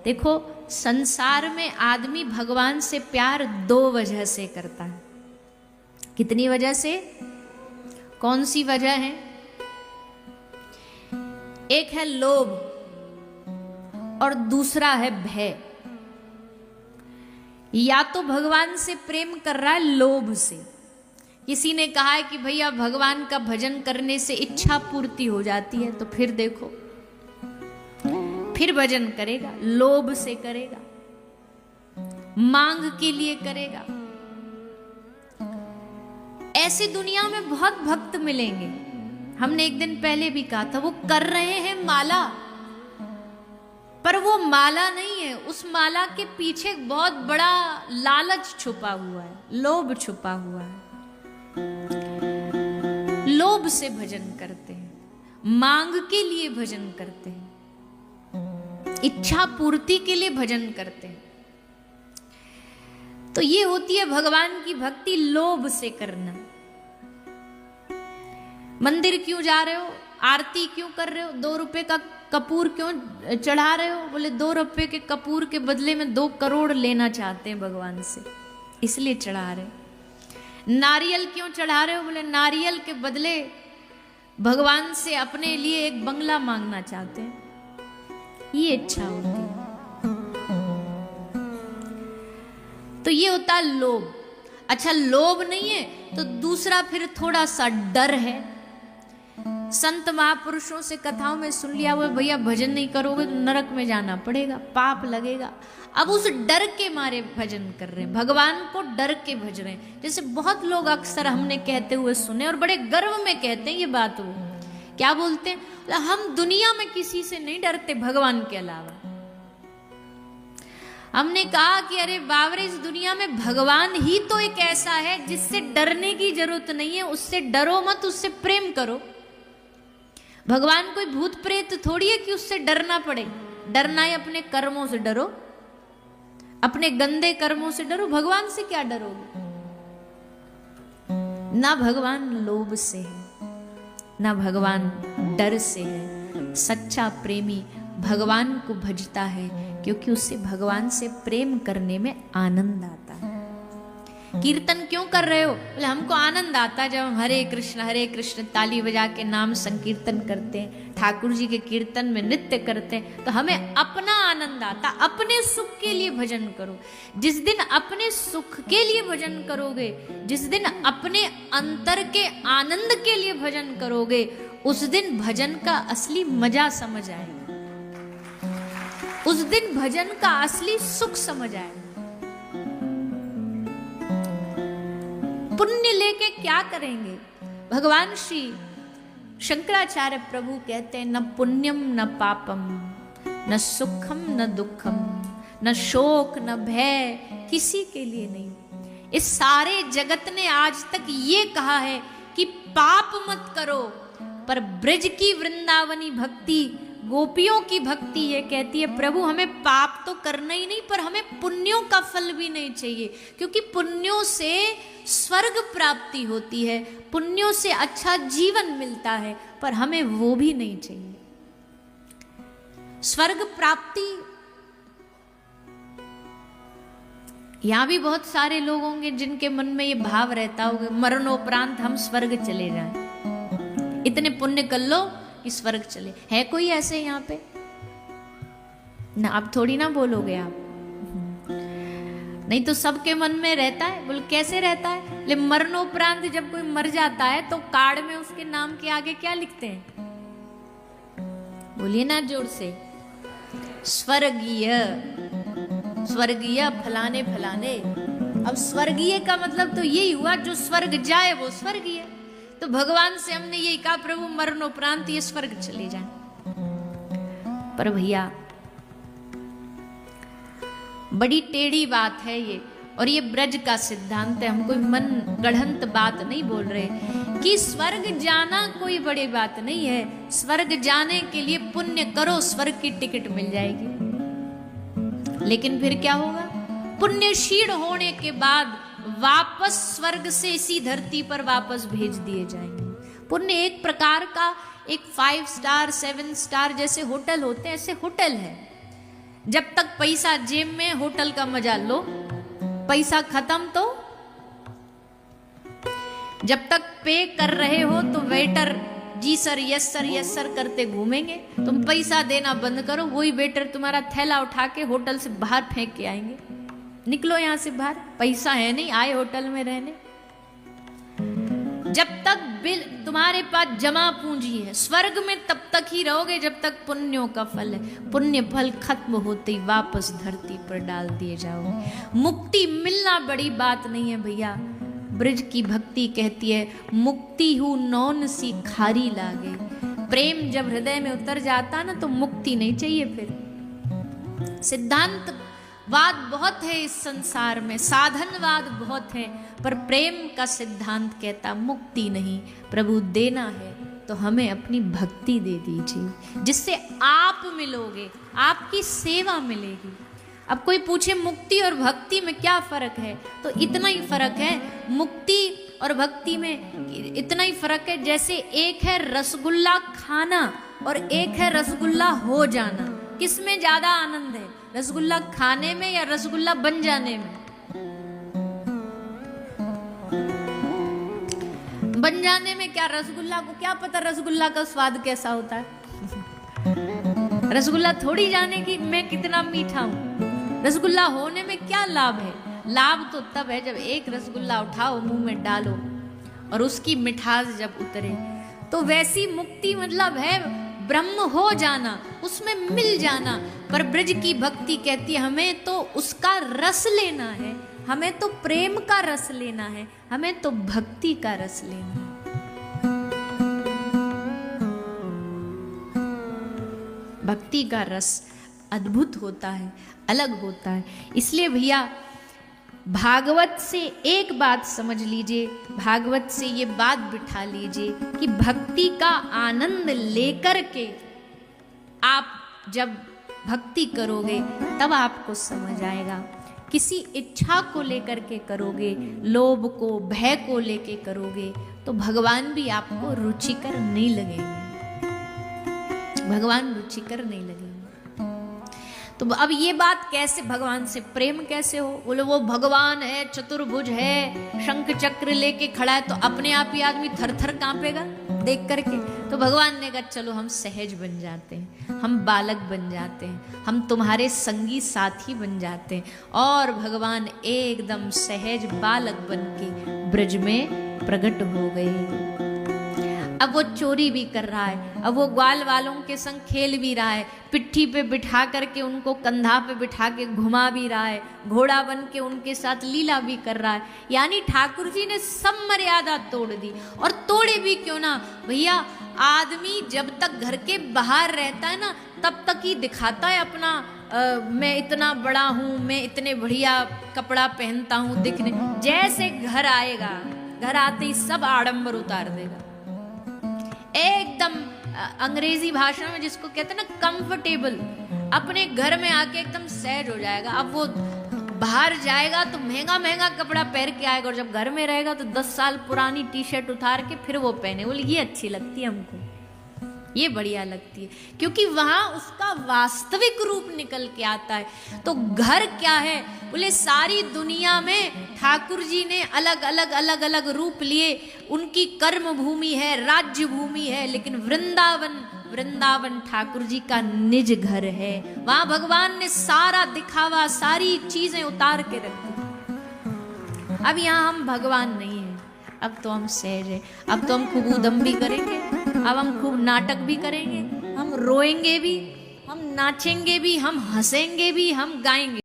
देखो, संसार में आदमी भगवान से प्यार 2 वजह से करता है। कितनी वजह से? कौन सी वजह है? एक है लोभ और दूसरा है भय। या तो भगवान से प्रेम कर रहा है लोभ से। किसी ने कहा है कि भैया भगवान का भजन करने से इच्छा पूर्ति हो जाती है, तो फिर देखो, फिर भजन करेगा, लोभ से करेगा, मांग के लिए करेगा। ऐसी दुनिया में बहुत भक्त मिलेंगे। हमने एक दिन पहले भी कहा था, वो कर रहे हैं माला, पर वो माला नहीं है, उस माला के पीछे बहुत बड़ा लालच छुपा हुआ है, लोभ छुपा हुआ है। लोभ से भजन करते हैं, मांग के लिए भजन करते हैं, इच्छा पूर्ति के लिए भजन करते हैं। तो ये होती है भगवान की भक्ति, लोभ से करना। मंदिर क्यों जा रहे हो? आरती क्यों कर रहे हो? 2 रुपए का कपूर क्यों चढ़ा रहे हो? बोले 2 रुपए के कपूर के बदले में 2 करोड़ लेना चाहते हैं भगवान से, इसलिए चढ़ा रहे। नारियल क्यों चढ़ा रहे हो? बोले नारियल के बदले भगवान से अपने लिए एक बंगला मांगना चाहते हैं, ये इच्छा होती है। तो ये होता है लोभ। अच्छा, लोभ नहीं है तो दूसरा फिर थोड़ा सा डर है। संत महापुरुषों से कथाओं में सुन लिया, वो भैया भजन नहीं करोगे तो नरक में जाना पड़ेगा, पाप लगेगा। अब उस डर के मारे भजन कर रहे हैं, भगवान को डर के भज रहे हैं। जैसे बहुत लोग अक्सर हमने कहते हुए सुने और बड़े गर्व में कहते हैं ये बात। वो क्या बोलते हैं? हम दुनिया में किसी से नहीं डरते भगवान के अलावा। हमने कहा कि अरे बाबरे, इस दुनिया में भगवान ही तो एक ऐसा है जिससे डरने की जरूरत नहीं है। उससे डरो मत, उससे प्रेम करो। भगवान कोई भूत प्रेत थोड़ी है कि उससे डरना पड़े। डरना है अपने कर्मों से डरो, अपने गंदे कर्मों से डरो। भगवान से क्या डरोगे? ना भगवान लोभ से है, ना भगवान डर से है। सच्चा प्रेमी भगवान को भजता है क्योंकि उससे भगवान से प्रेम करने में आनंद आता है। कीर्तन क्यों कर रहे हो? बोले हमको आनंद आता है जब हम हरे कृष्ण ताली बजा के नाम संकीर्तन करते हैं, ठाकुर जी के कीर्तन में नृत्य करते हैं, तो हमें अपना आनंद आता। अपने सुख के लिए भजन करो। जिस दिन अपने सुख के लिए भजन करोगे, जिस दिन अपने अंतर के आनंद के लिए भजन करोगे, उस दिन भजन का असली मजा समझ आएगा। उस दिन भजन का असली सुख समझ आएगा। पुण्य लेके क्या करेंगे? भगवान श्री शंकराचार्य प्रभु कहते हैं, न पुण्यम न पापम, न सुखम न दुखम, न शोक न भय, किसी के लिए नहीं। इस सारे जगत ने आज तक ये कहा है कि पाप मत करो, पर ब्रज की वृंदावनी भक्ति, गोपियों की भक्ति ये कहती है, प्रभु हमें पाप तो करना ही नहीं, पर हमें पुण्यों का फल भी नहीं चाहिए, क्योंकि पुण्यों से स्वर्ग प्राप्ति होती है, पुण्यों से अच्छा जीवन मिलता है, पर हमें वो भी नहीं चाहिए। स्वर्ग प्राप्ति, यहां भी बहुत सारे लोग होंगे जिनके मन में ये भाव रहता होगा, मरणोपरांत हम स्वर्ग चले जाएं, इतने पुण्य कर लो कि स्वर्ग चले। है कोई ऐसे यहाँ पे? ना, आप थोड़ी ना बोलोगे आप, नहीं तो सबके मन में रहता है। बोल कैसे रहता है? ले मरणोपरांत जब कोई मर जाता है तो कार्ड में उसके नाम के आगे क्या लिखते हैं? बोलिए ना जोर से, स्वर्गीय, स्वर्गीय फलाने फलाने। अब स्वर्गीय का मतलब तो यही हुआ, जो स्वर्ग जाए वो स्वर्गीय। तो भगवान से हमने यही कहा, प्रभु मरणोपरांत ये स्वर्ग चले जाए। पर भैया बड़ी टेढ़ी बात है ये, और ये ब्रज का सिद्धांत है। हम कोई मन गढ़ंत बात नहीं बोल रहे कि स्वर्ग जाना कोई बड़ी बात नहीं है। स्वर्ग जाने के लिए पुण्य करो, स्वर्ग की टिकट मिल जाएगी। लेकिन फिर क्या होगा? पुण्य क्षीण होने के बाद वापस स्वर्ग से इसी धरती पर वापस भेज दिए जाएंगे। पुण्य एक प्रकार का, एक 5 स्टार 7 स्टार जैसे होटल होते हैं, ऐसे होटल है। जब तक पैसा जेब में होटल का मजा लो, पैसा खत्म तो जब तक पे कर रहे हो तो वेटर जी सर यस सर करते घूमेंगे। तुम पैसा देना बंद करो, वही वेटर तुम्हारा थैला उठा के होटल से बाहर फेंक के आएंगे। निकलो यहां से बाहर, पैसा है नहीं, आए होटल में रहने। जब तक बिल तुम्हारे पास जमा पूंजी है, स्वर्ग में तब तक ही रहोगे जब तक पुण्यों का फल है। पुण्य फल खत्म होते ही वापस धरती पर डाल दिए जाओगे। मुक्ति मिलना बड़ी बात नहीं है भैया। ब्रज की भक्ति कहती है मुक्ति हूं नौन सी खारी लागे। प्रेम जब हृदय में उतर जाता ना तो मुक्ति नहीं चाहिए फिर। सिद्धांत वाद बहुत है इस संसार में, साधनवाद बहुत है, पर प्रेम का सिद्धांत कहता मुक्ति नहीं, प्रभु देना है तो हमें अपनी भक्ति दे दीजिए, जिससे आप मिलोगे, आपकी सेवा मिलेगी। अब कोई पूछे मुक्ति और भक्ति में क्या फर्क है, तो इतना ही फर्क है। मुक्ति और भक्ति में इतना ही फर्क है जैसे एक है रसगुल्ला खाना और एक है रसगुल्ला हो जाना। किसमें ज्यादा आनंद है, रसगुल्ला खाने में या रसगुल्ला बन जाने में? बन जाने में क्या, रसगुल्ला को क्या पता रसगुल्ला का स्वाद कैसा होता है। रसगुल्ला थोड़ी जाने की मैं कितना मीठा हूं। रसगुल्ला होने में क्या लाभ है? लाभ तो तब है जब एक रसगुल्ला उठाओ मुंह में डालो और उसकी मिठास जब उतरे। तो वैसी मुक्ति मतलब है ब्रह्म हो जाना, उसमें मिल जाना। पर ब्रज की भक्ति कहती है हमें तो उसका रस लेना है, हमें तो प्रेम का रस लेना है, हमें तो भक्ति का रस लेना है। भक्ति का रस अद्भुत होता है, अलग होता है। इसलिए भैया भागवत से एक बात समझ लीजिए, भागवत से ये बात बिठा लीजिए कि भक्ति का आनंद लेकर के आप जब भक्ति करोगे तब आपको समझ आएगा। किसी इच्छा को लेकर के करोगे, लोभ को, भय को लेके करोगे तो भगवान भी आपको रुचिकर नहीं लगेंगे, भगवान रुचिकर नहीं लगेंगे। तो अब ये बात कैसे, भगवान से प्रेम कैसे हो? बोले वो भगवान है, चतुर्भुज है, शंख चक्र लेके खड़ा है, तो अपने आप ही आदमी थर थर कांपेगा देख करके। तो भगवान ने कहा चलो हम सहज बन जाते हैं, हम बालक बन जाते हैं, हम तुम्हारे संगी साथी बन जाते हैं। और भगवान एकदम सहज बालक बन के ब्रज में प्रकट हो गए। अब वो चोरी भी कर रहा है, अब वो ग्वाल वालों के संग खेल भी रहा है, पिट्ठी पे बिठा करके उनको कंधा पे बिठा के घुमा भी रहा है, घोड़ा बन के उनके साथ लीला भी कर रहा है। यानी ठाकुर जी ने सब मर्यादा तोड़ दी। और तोड़े भी क्यों ना भैया, आदमी जब तक घर के बाहर रहता है ना तब तक ही दिखाता है अपना मैं इतना बड़ा हूँ, मैं इतने बढ़िया कपड़ा पहनता हूँ दिखने। जैसे घर आएगा, घर आते ही सब आडंबर उतार देगा, एकदम अंग्रेजी भाषा में जिसको कहते हैं ना कंफर्टेबल, अपने घर में आके एकदम सहज हो जाएगा। अब वो बाहर जाएगा तो महंगा महंगा कपड़ा पहन के आएगा, और जब घर में रहेगा तो 10 साल पुरानी टी शर्ट उतार के फिर वो पहने। बोले ये अच्छी लगती है हमको, ये बढ़िया लगती है, क्योंकि वहां उसका वास्तविक रूप निकल के आता है। तो घर क्या है? बोले सारी दुनिया में ठाकुर जी ने अलग अलग अलग अलग रूप लिए, उनकी कर्म भूमि है, राज्य भूमि है, लेकिन वृंदावन ठाकुर जी का निज घर है। वहां भगवान ने सारा दिखावा, सारी चीजें उतार के रख दी। अब यहाँ हम भगवान नहीं है, अब तो हम सहज है, अब तो हम खूब उदम भी करेंगे, अब हम खूब नाटक भी करेंगे, हम रोएंगे भी, हम नाचेंगे भी, हम हंसेंगे भी, हम गाएंगे।